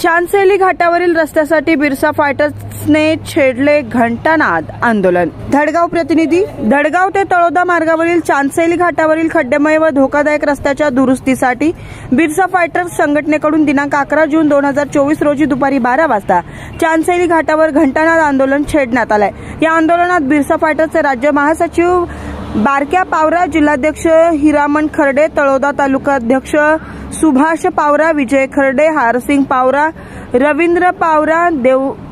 चांदशेली घाटावरील रस्त्यासाठी बिरसा फायटर्सने छेडले घंटानाद आंदोलन। धडगाव प्रतिनिधी। धडगाव ते तळोदा मार्गावरील चांदशेली घाटावरील खड्डेमय व धोकादायक रस्त्याच्या दुरुस्तीसाठी बिरसा फायटर्स संघटनेकडून दिनांक 11 जून 2024 रोजी दुपारी 12 वाजता चांदशेली घाटावर घंटानाद आंदोलन छेडण्यात आले। या आंदोलनात बिरसा फायटर्सचे राज्य महासचिव बारक्या पावरा, जिल्हाध्यक्ष हिरामण खर्डे, तळोदा तालुका अध्यक्ष सुभाष पावरा, विजय खर्डे, हारसिंग पावरा, रवींद्र पावरा,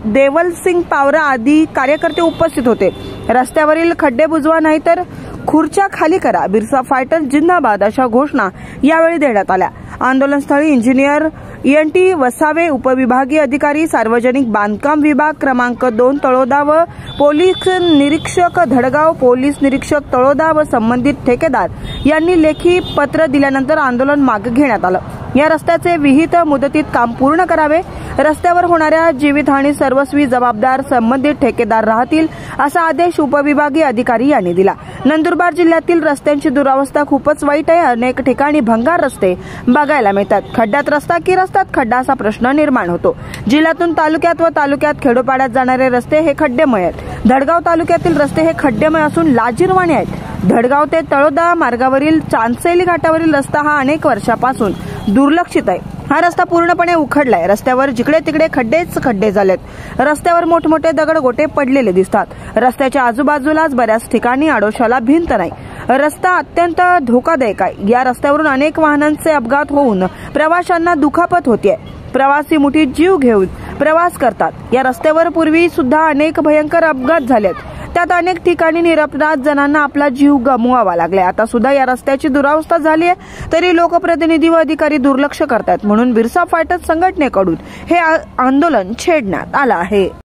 देवलसिंग पावरा आदी कार्यकर्ते उपस्थित होते। रस्त्यावरील खड्डे बुजवा नाही तर खुर्च्या खाली करा, बिरसा फायटर्स जिंदाबाद अशा घोषणा यावेळी देण्यात आल्या। आंदोलनस्थळी इंजिनियर ENT वसावे, उपविभागीय अधिकारी, सार्वजनिक बांधकाम विभाग क्रमांक 2 तळोदा व पोलीस निरीक्षक धडगाव, पोलीस निरीक्षक तळोदा व संबंधित ठेकेदार यांनी लेखी पत्र दिल्यानंतर आंदोलन मागे घेण्यात आलं। या रस्त्याचे विहित मुदतीत काम पूर्ण करावे, रस्त्यावर होणाऱ्या जीवितहानी सर्वस्वी जबाबदार संबंधित ठेकेदार राहतील असा आदेश उपविभागीय अधिकारी यांनी दिला। नंदुरबार जिल्ह्यातील रस्त्यांची दुरावस्था खूपच वाईट आहे। अनेक ठिकाणी भंगार रस्ते बघायला मिळतात। खड्ड्यात रस्ता की रस्त्यात खड्डा असा प्रश्न निर्माण होतो। जिल्ह्यातून तालुक्यात व तालुक्यात खेडोपाड्यात जाणारे रस्ते हे खड्डेमय आहेत। धडगाव तालुक्यातील रस्ते हे खड्डेमय असून लाजिरवाणे आहेत। धडगाव ते तळोदा मार्गावरील चांदशेली घाटावरील रस्ता हा अनेक वर्षापासून दुर्लक्षित आहे। हा रस्ता पूर्णपणे उखडलाय। रस्त्यावर जिकडे तिकडे खड्डेच खड्डे झालेत। रस्त्यावर मोठमोठे दगडगोटे पडलेले दिसतात। रस्त्याच्या आजूबाजूलाच बऱ्याच ठिकाणी आडोशाला भिंत नाही। रस्ता अत्यंत धोकादायक आहे। या रस्त्यावरून अनेक वाहनांचे अपघात होऊन प्रवाशांना दुखापत होते। प्रवासी मुठीत जीव घेऊन प्रवास करतात। या रस्त्यावर पूर्वी सुद्धा अनेक भयंकर अपघात झालेत। त्यात अनेक ठिकाणी निरपराध जणांना आपला जीव गमवावा लागलाय। आता सुद्धा या रस्त्याची दुरावस्था झाली आहे, तरी लोकप्रतिनिधी व अधिकारी दुर्लक्ष करतात। म्हणून बिरसा फायटर्स संघटनेकडून हे आंदोलन छेडण्यात आलं आहे।